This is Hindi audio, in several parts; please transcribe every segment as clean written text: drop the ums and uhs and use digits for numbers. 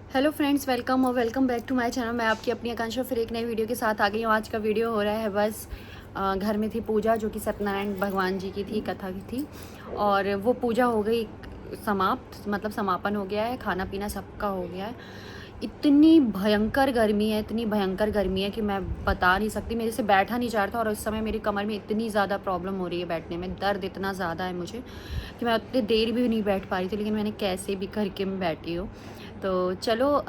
Hello friends, welcome back to my channel. मैं आपकी अपनी आकांक्षा फिर एक नई वीडियो के साथ आ गई हूँ। आज का वीडियो हो रहा है बस घर में थी पूजा, जो कि सत्यनारायण भगवान जी की थी, कथा की थी। और वो पूजा हो गई समाप्त, मतलब समापन हो गया है, खाना पीना सबका हो गया है। इतनी भयंकर गर्मी है, इतनी भयंकर गर्मी है कि मैं बता नहीं सकती। मेरे से बैठा नहीं जा रहा था और इस समय मेरी कमर में इतनी ज़्यादा प्रॉब्लम हो रही है, बैठने में दर्द इतना ज़्यादा है मुझे कि मैं उतनी देर भी नहीं बैठ पा रही थी, लेकिन मैंने कैसे भी करके मैं बैठी हूँ। तो चलो,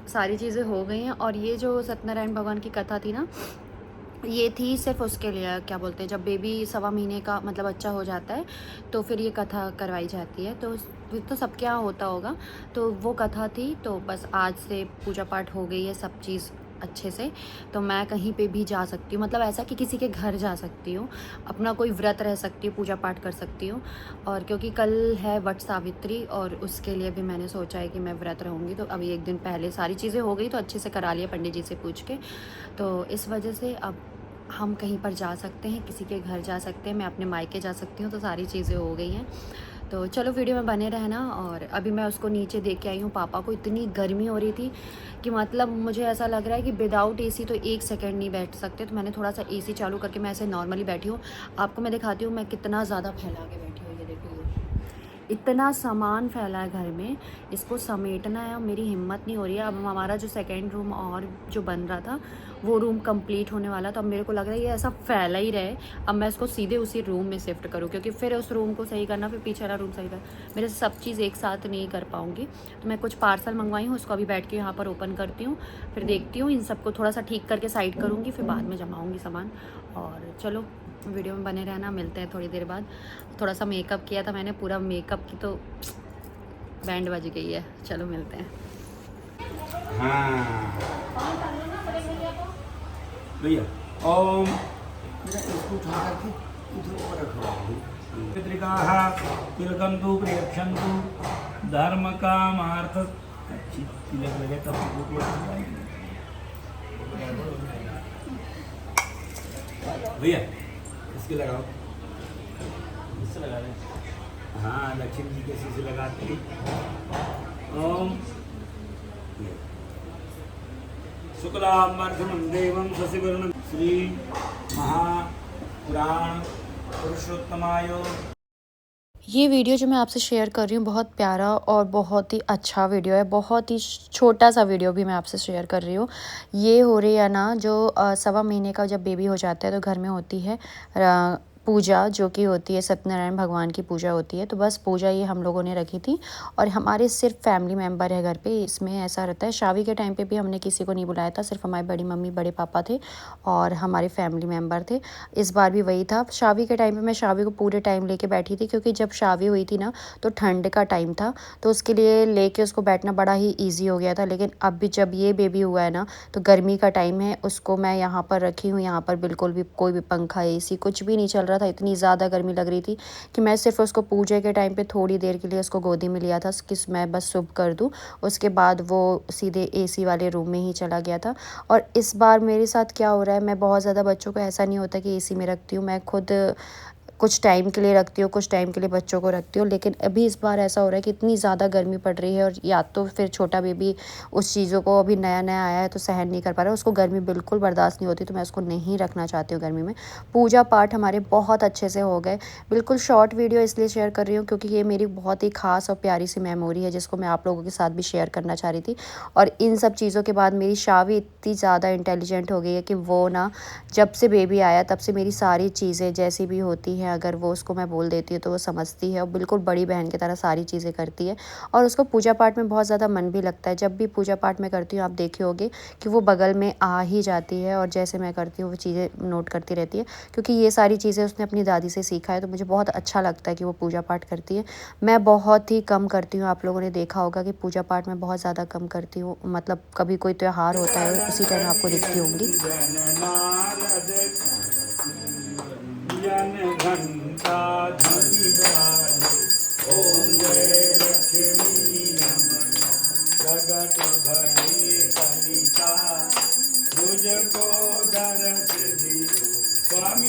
सारी चीज़ें हो गई हैं। और ये जो सत्यनारायण भगवान की कथा थी ना, ये थी सिर्फ उसके लिए, क्या बोलते हैं, जब बेबी 1.25 महीने का मतलब बच्चा हो जाता है तो फिर ये कथा करवाई जाती है। तो फिर तो सबके यहाँ होता होगा। तो वो कथा थी, तो बस आज से पूजा पाठ हो गई है, सब चीज़ अच्छे से। तो मैं कहीं पे भी जा सकती हूँ, मतलब ऐसा कि किसी के घर जा सकती हूँ, अपना कोई व्रत रह सकती हूँ, पूजा पाठ कर सकती हूँ। और क्योंकि कल है वट सावित्री, और उसके लिए भी मैंने सोचा है कि मैं व्रत रहूँगी। तो अभी एक दिन पहले सारी चीज़ें हो गई, तो अच्छे से करा लिया पंडित जी से पूछ के। तो इस वजह से अब हम कहीं पर जा सकते हैं, किसी के घर जा सकते हैं, मैं अपने मायके जा सकती हूँ। तो सारी चीज़ें हो गई हैं। तो चलो, वीडियो में बने रहना। और अभी मैं उसको नीचे दे के आई हूँ पापा को। इतनी गर्मी हो रही थी कि मतलब मुझे ऐसा लग रहा है कि विदाउट एसी तो एक सेकंड नहीं बैठ सकते। तो मैंने थोड़ा सा एसी चालू करके मैं ऐसे नॉर्मली बैठी हूँ। आपको मैं दिखाती हूँ मैं कितना ज़्यादा फैला के बैठी हूँ। ये देखो, इतना सामान फैला है घर में, इसको समेटना है और मेरी हिम्मत नहीं हो रही है। अब हमारा जो सेकंड रूम और जो बन रहा था, वो रूम कंप्लीट होने वाला। तो अब मेरे को लग रहा है ये ऐसा फैला ही रहे, अब मैं इसको सीधे उसी रूम में शिफ्ट करूँ, क्योंकि फिर उस रूम को सही करना, फिर पीछे वाला रूम सही करना, मेरे से सब चीज़ एक साथ नहीं कर पाऊँगी। तो मैं कुछ पार्सल मंगवाई हूँ, उसको अभी बैठ के यहाँ पर ओपन करती हूँ, फिर देखती हूँ, इन सबको थोड़ा सा ठीक करके साइड करूँगी, फिर बाद में जमाऊँगी सामान। और चलो, वीडियो में बने रहना, मिलते हैं थोड़ी देर बाद। थोड़ा सा मेकअप किया था मैंने, पूरा मेकअप की तो बैंड बज गई है। चलो मिलते हैं। हाँ भैया, ओम इसको उठा करके इधर ऊपर रखो। पितृकाः तिलकन्तु प्रियक्षन्तु धर्म कामार्थ। अच्छी तिलक लगे तब फोटो भैया, इसके लगाओ, इससे लगा रहे। हाँ, लक्ष्मी जी के शीशे लगाते हैं। ओम शुक्लांबरधरं देवं शशिवर्णं श्री महापुराण पुरुषोत्तमाय। ये वीडियो जो मैं आपसे शेयर कर रही हूँ बहुत प्यारा और बहुत ही अच्छा वीडियो है। बहुत ही छोटा सा वीडियो भी मैं आपसे शेयर कर रही हूँ। ये हो रही है ना, जो 1.25 महीने का जब बेबी हो जाता है तो घर में होती है पूजा, जो कि होती है सत्यनारायण भगवान की पूजा होती है। तो बस पूजा ये हम लोगों ने रखी थी, और हमारे सिर्फ फैमिली मेम्बर है घर पे। इसमें ऐसा रहता है, शादी के टाइम पे भी हमने किसी को नहीं बुलाया था, सिर्फ हमारी बड़ी मम्मी बड़े पापा थे और हमारे फैमिली मेम्बर थे। इस बार भी वही था। शादी के टाइम पे मैं शादी को पूरे टाइम लेके बैठी थी, क्योंकि जब शादी हुई थी ना तो ठंड का टाइम था, तो उसके लिए लेके उसको बैठना बड़ा ही ईजी हो गया था। लेकिन अब भी जब ये बेबी हुआ है ना, तो गर्मी का टाइम है, उसको मैं यहाँ पर रखी हूँ। यहाँ पर बिल्कुल भी कोई भी पंखा एसी कुछ भी नहीं चल रहा था, इतनी ज़्यादा गर्मी लग रही थी कि मैं सिर्फ उसको पूजा के टाइम पे थोड़ी देर के लिए उसको गोदी में लिया था कि मैं बस शुभ कर दूँ। उसके बाद वो सीधे एसी वाले रूम में ही चला गया था। और इस बार मेरे साथ क्या हो रहा है, मैं बहुत ज़्यादा बच्चों को, ऐसा नहीं होता कि एसी में रखती हूँ, मैं खुद कुछ टाइम के लिए रखती हूँ, कुछ टाइम के लिए बच्चों को रखती हूँ। लेकिन अभी इस बार ऐसा हो रहा है कि इतनी ज़्यादा गर्मी पड़ रही है, और या तो फिर छोटा बेबी उस चीज़ों को, अभी नया नया आया है तो सहन नहीं कर पा रहा है, उसको गर्मी बिल्कुल बर्दाश्त नहीं होती, तो मैं उसको नहीं रखना चाहती हूँ गर्मी में। पूजा पाठ हमारे बहुत अच्छे से हो गए। बिल्कुल शॉर्ट वीडियो इसलिए शेयर कर रही हूँ क्योंकि ये मेरी बहुत ही ख़ास और प्यारी सी मेमोरी है, जिसको मैं आप लोगों के साथ भी शेयर करना चाह रही थी। और इन सब चीज़ों के बाद मेरी शावी इतनी ज़्यादा इंटेलिजेंट हो गई है कि वो ना, जब से बेबी आया तब से मेरी सारी चीज़ें जैसी भी होती हैं, अगर वो उसको मैं बोल देती हूँ तो वो समझती है, और बिल्कुल बड़ी बहन की तरह सारी चीज़ें करती है। और उसको पूजा पाठ में बहुत ज़्यादा मन भी लगता है। जब भी पूजा पाठ मैं करती हूँ, आप देखे होगे कि वो बगल में आ ही जाती है, और जैसे मैं करती हूँ वो चीज़ें नोट करती रहती है, क्योंकि ये सारी चीज़ें उसने अपनी दादी से सीखा है। तो मुझे बहुत अच्छा लगता है कि वो पूजा पाठ करती है। मैं बहुत ही कम करती हूँ, आप लोगों ने देखा होगा कि पूजा पाठ मैं बहुत ज़्यादा कम करती हूँ, मतलब कभी कोई त्यौहार होता है उसी टाइम आपको दिखती होंगी। घंटा